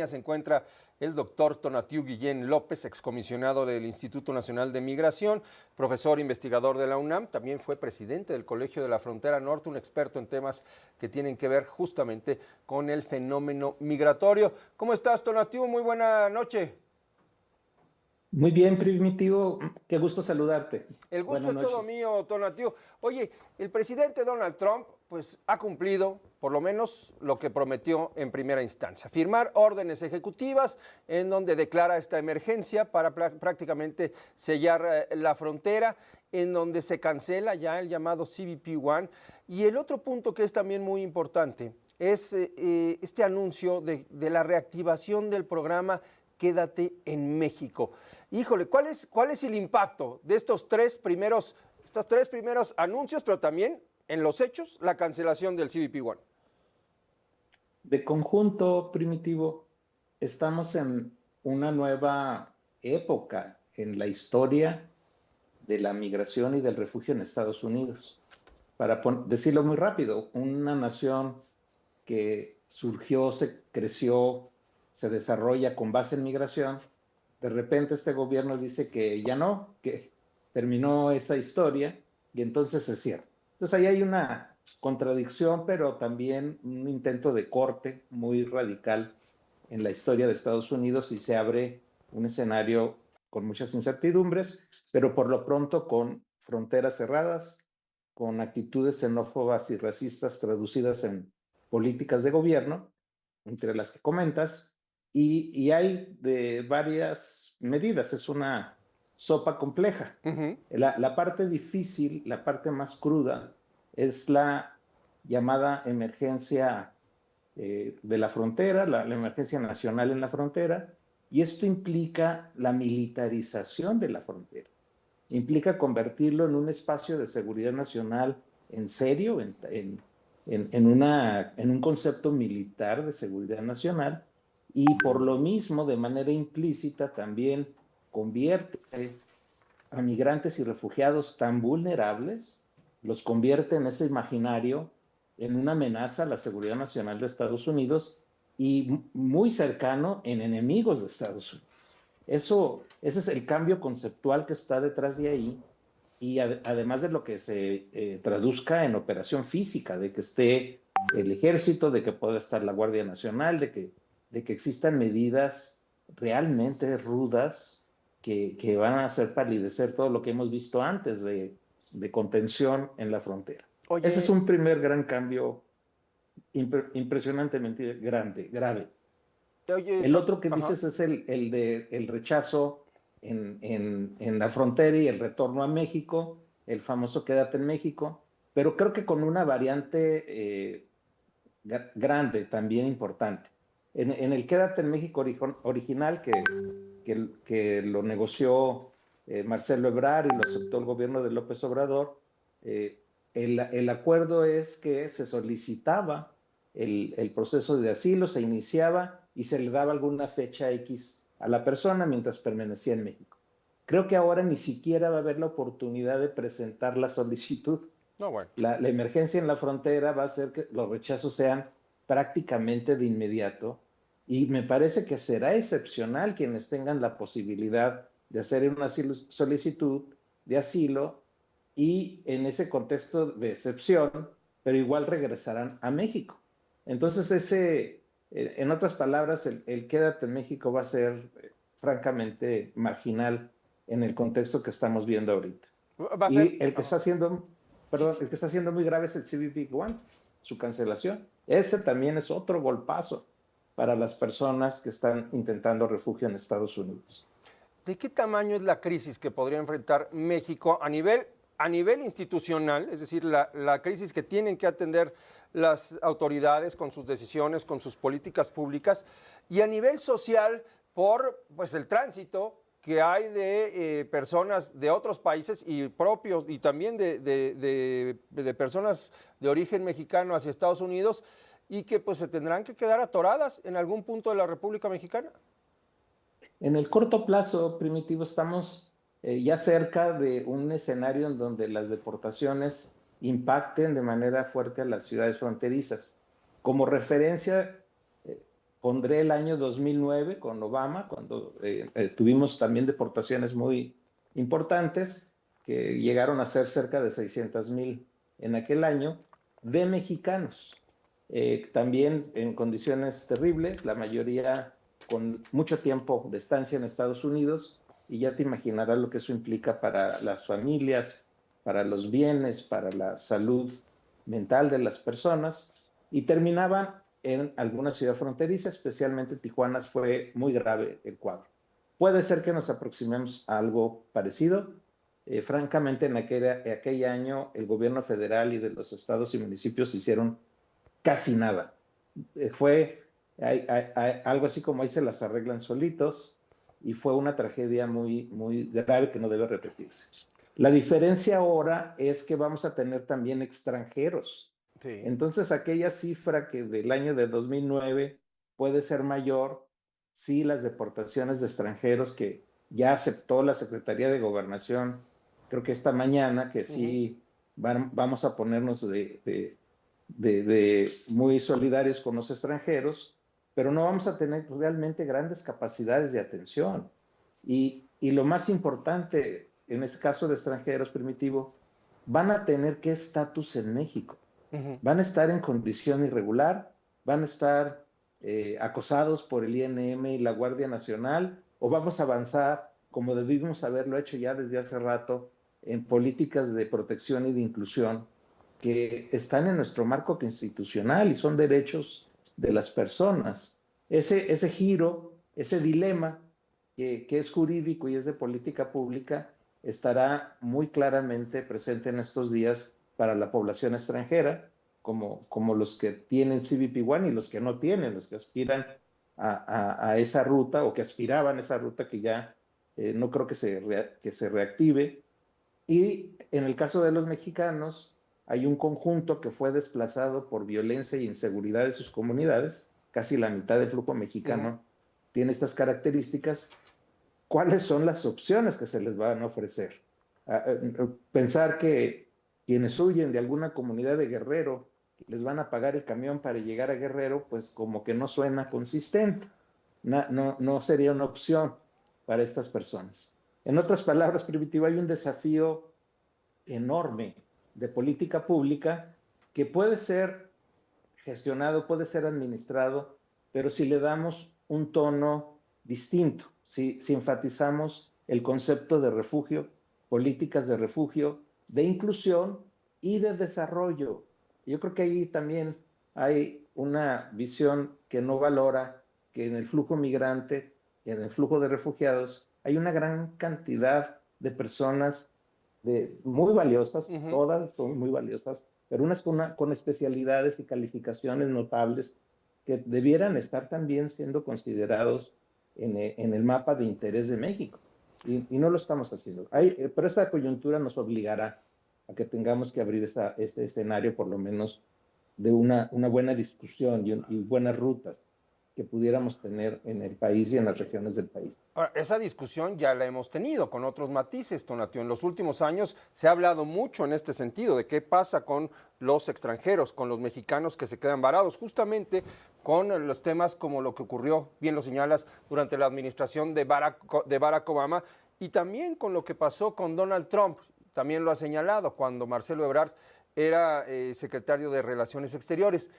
línea se encuentra el doctor Tonatiuh Guillén López, excomisionado del Instituto Nacional de Migración, profesor investigador de la UNAM, también fue presidente del Colegio de la Frontera Norte, un experto en temas que tienen que ver justamente con el fenómeno migratorio. ¿Cómo estás, Tonatiuh? Muy buena noche. Muy bien, Primitivo, qué gusto saludarte. El gusto Buenas es todo noches. mío, Tonatiuh. Oye, el presidente Donald Trump pues ha cumplido por lo menos lo que prometió en primera instancia, firmar órdenes ejecutivas en donde declara esta emergencia para prácticamente sellar la frontera, en donde se cancela ya el llamado CBP-1. Y el otro punto que es también muy importante es este anuncio de la reactivación del programa Quédate en México. Híjole, ¿cuál es el impacto de estos tres primeros anuncios, pero también en los hechos, la cancelación del CBP-1? De conjunto, Primitivo, estamos en una nueva época en la historia de la migración y del refugio en Estados Unidos. Para decirlo muy rápido, una nación que surgió, se creció, se desarrolla con base en migración. De repente este gobierno dice que ya no, que terminó esa historia y entonces se cierra. Entonces ahí hay una contradicción, pero también un intento de corte muy radical en la historia de Estados Unidos y se abre un escenario con muchas incertidumbres, pero por lo pronto con fronteras cerradas, con actitudes xenófobas y racistas traducidas en políticas de gobierno, entre las que comentas, y hay de varias medidas, es una sopa compleja. La parte difícil, la parte más cruda, es la llamada emergencia de la frontera, la emergencia nacional en la frontera, y esto implica la militarización de la frontera. Implica convertirlo en un espacio de seguridad nacional en serio, en un concepto militar de seguridad nacional, y por lo mismo, de manera implícita, también convierte a migrantes y refugiados tan vulnerables, los convierte en ese imaginario, en una amenaza a la seguridad nacional de Estados Unidos y muy cercano en enemigos de Estados Unidos. Ese es el cambio conceptual que está detrás de ahí, y además de lo que se traduzca en operación física, de que esté el ejército, de que pueda estar la Guardia Nacional, de que existan medidas realmente rudas que van a hacer palidecer todo lo que hemos visto antes de contención en la frontera. Ese es Oye, un primer gran cambio impresionantemente grave. oye, El otro que ajá. dices es el rechazo en la frontera y el retorno a México, el famoso Quédate en México, pero creo que con una variante grande, también importante. En el Quédate en México original, que lo negoció Marcelo Ebrard y lo aceptó el gobierno de López Obrador, el acuerdo es que se solicitaba el proceso de asilo, se iniciaba y se le daba alguna fecha X a la persona mientras permanecía en México. Creo que ahora ni siquiera va a haber la oportunidad de presentar la solicitud. No, bueno. La emergencia en la frontera va a hacer que los rechazos sean prácticamente de inmediato, y me parece que será excepcional quienes tengan la posibilidad de hacer una solicitud de asilo, y en ese contexto de excepción, pero igual regresarán a México. Entonces en otras palabras, el Quédate en México va a ser francamente marginal en el contexto que estamos viendo ahorita. Va a ser. Y el que está haciendo, perdón, el que está haciendo muy grave es el CBP-1, su cancelación. Ese también es otro golpazo para las personas que están intentando refugio en Estados Unidos. ¿De qué tamaño es la crisis que podría enfrentar México a nivel institucional? Es decir, la crisis que tienen que atender las autoridades con sus decisiones, con sus políticas públicas, y a nivel social por pues, el tránsito que hay de personas de otros países y propios, y también de personas de origen mexicano hacia Estados Unidos, y que pues se tendrán que quedar atoradas en algún punto de la República Mexicana. En el corto plazo, Primitivo, estamos ya cerca de un escenario en donde las deportaciones impacten de manera fuerte a las ciudades fronterizas. Como referencia, Pondré el año 2009 con Obama, cuando tuvimos también deportaciones muy importantes, que llegaron a ser cerca de 600,000 en aquel año, de mexicanos. También en condiciones terribles, la mayoría con mucho tiempo de estancia en Estados Unidos, y ya te imaginarás lo que eso implica para las familias, para los bienes, para la salud mental de las personas, y terminaban en alguna ciudad fronteriza, especialmente Tijuana, fue muy grave el cuadro. Puede ser que nos aproximemos a algo parecido. Francamente, en aquel año el gobierno federal y de los estados y municipios hicieron casi nada. Fue algo así como ahí se las arreglan solitos, y fue una tragedia muy, muy grave que no debe repetirse. La diferencia ahora es que vamos a tener también extranjeros. Sí. Entonces, aquella cifra que del año de 2009 puede ser mayor si las deportaciones de extranjeros que ya aceptó la Secretaría de Gobernación, creo que esta mañana, que sí vamos a ponernos muy solidarios con los extranjeros, pero no vamos a tener realmente grandes capacidades de atención. Y lo más importante, en este caso de extranjeros, Primitivo, van a tener qué estatus en México. Van a estar en condición irregular, van a estar acosados por el INM y la Guardia Nacional, o vamos a avanzar, como debimos haberlo hecho ya desde hace rato, en políticas de protección y de inclusión que están en nuestro marco constitucional y son derechos de las personas. Ese giro, ese dilema que es jurídico y es de política pública, estará muy claramente presente en estos días para la población extranjera, como los que tienen CBP-1 y los que no tienen, los que aspiran a esa ruta o que aspiraban a esa ruta que ya no creo que se reactive. Y en el caso de los mexicanos, hay un conjunto que fue desplazado por violencia y inseguridad de sus comunidades, casi la mitad del flujo mexicano tiene estas características. ¿Cuáles son las opciones que se les van a ofrecer? Pensar que quienes huyen de alguna comunidad de Guerrero les van a pagar el camión para llegar a Guerrero, pues como que no suena consistente. No sería una opción para estas personas. En otras palabras, Primitivo, hay un desafío enorme de política pública que puede ser gestionado, puede ser administrado, pero si le damos un tono distinto, si enfatizamos el concepto de refugio, políticas de refugio, de inclusión y de desarrollo. Yo creo que ahí también hay una visión que no valora que en el flujo migrante, en el flujo de refugiados, hay una gran cantidad de personas muy valiosas, todas son muy valiosas, pero unas con especialidades y calificaciones notables que debieran estar también siendo considerados en el mapa de interés de México. Y no lo estamos haciendo. Pero esta coyuntura nos obligará a que tengamos que abrir este escenario, por lo menos, de una buena discusión y buenas rutas que pudiéramos tener en el país y en las regiones del país. Ahora, esa discusión ya la hemos tenido con otros matices, Tonatiuh. En los últimos años se ha hablado mucho en este sentido, de qué pasa con los extranjeros, con los mexicanos que se quedan varados, justamente con los temas como lo que ocurrió, bien lo señalas, durante la administración de Barack Obama, y también con lo que pasó con Donald Trump, también lo ha señalado, cuando Marcelo Ebrard era secretario de Relaciones Exteriores.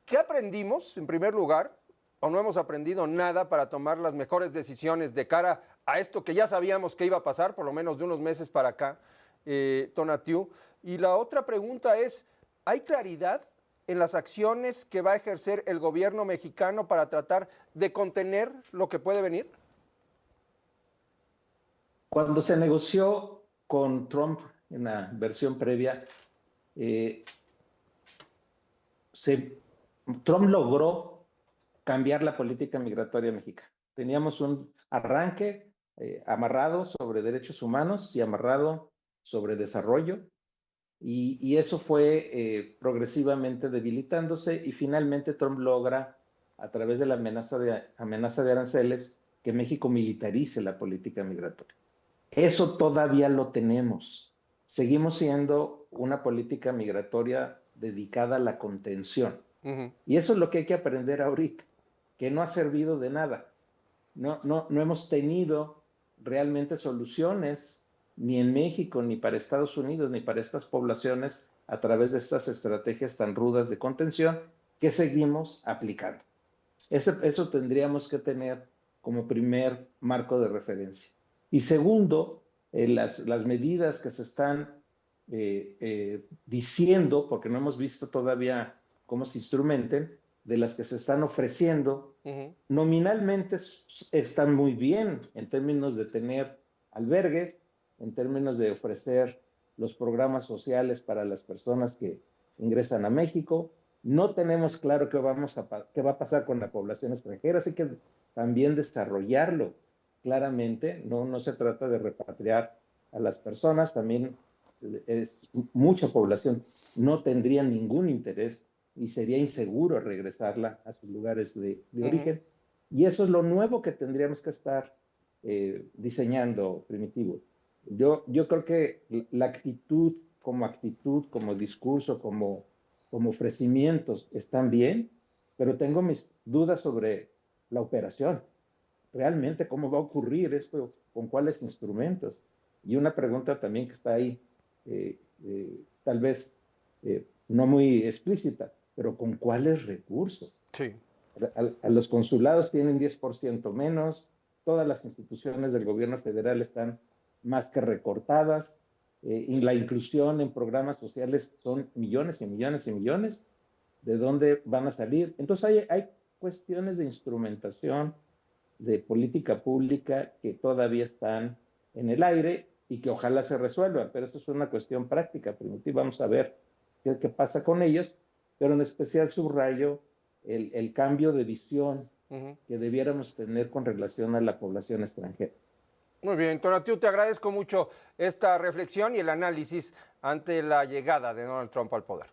¿Qué aprendimos, en primer lugar, o no hemos aprendido nada para tomar las mejores decisiones de cara a esto que ya sabíamos que iba a pasar, por lo menos de unos meses para acá, Tonatiuh? Y la otra pregunta es, ¿hay claridad en las acciones que va a ejercer el gobierno mexicano para tratar de contener lo que puede venir? Cuando se negoció con Trump en la versión previa, Trump logró cambiar la política migratoria mexicana. Teníamos un arranque amarrado sobre derechos humanos y amarrado sobre desarrollo, y eso fue progresivamente debilitándose, y finalmente Trump logra, a través de la amenaza de aranceles, que México militarice la política migratoria. Eso todavía lo tenemos. Seguimos siendo una política migratoria dedicada a la contención. Y eso es lo que hay que aprender ahorita. que no ha servido de nada. No hemos tenido realmente soluciones ni en México, ni para Estados Unidos, ni para estas poblaciones a través de estas estrategias tan rudas de contención que seguimos aplicando. Eso tendríamos que tener como primer marco de referencia. Y segundo, las medidas que se están diciendo, porque no hemos visto todavía cómo se instrumenten, de las que se están ofreciendo, nominalmente están muy bien en términos de tener albergues, en términos de ofrecer los programas sociales para las personas que ingresan a México. No tenemos claro qué va a pasar con la población extranjera, así que también desarrollarlo claramente. No se trata de repatriar a las personas, también mucha población no tendría ningún interés y sería inseguro regresarla a sus lugares de origen. Y eso es lo nuevo que tendríamos que estar diseñando, Primitivo. Yo creo que la actitud, como discurso, como ofrecimientos están bien, pero tengo mis dudas sobre la operación. Realmente, ¿cómo va a ocurrir esto? ¿Con cuáles instrumentos? Y una pregunta también que está ahí, tal vez no muy explícita, pero ¿con cuáles recursos? Sí. A los consulados tienen 10% menos, todas las instituciones del gobierno federal están más que recortadas, y la inclusión en programas sociales son millones y millones y millones. ¿De dónde van a salir? Entonces hay cuestiones de instrumentación, de política pública que todavía están en el aire y que ojalá se resuelvan, pero eso es una cuestión práctica, Primitivo. Vamos a ver qué pasa con ellos, pero en especial subrayo el cambio de visión que debiéramos tener con relación a la población extranjera. Muy bien, Tonatiuh, te agradezco mucho esta reflexión y el análisis ante la llegada de Donald Trump al poder.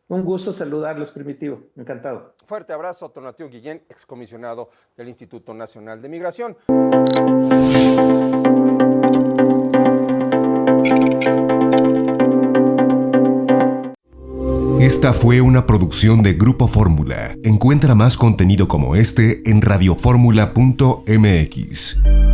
Un gusto saludarlos, Primitivo. Encantado. Fuerte abrazo, Tonatiuh Guillén, excomisionado del Instituto Nacional de Migración. Esta fue una producción de Grupo Fórmula. Encuentra más contenido como este en radioformula.mx.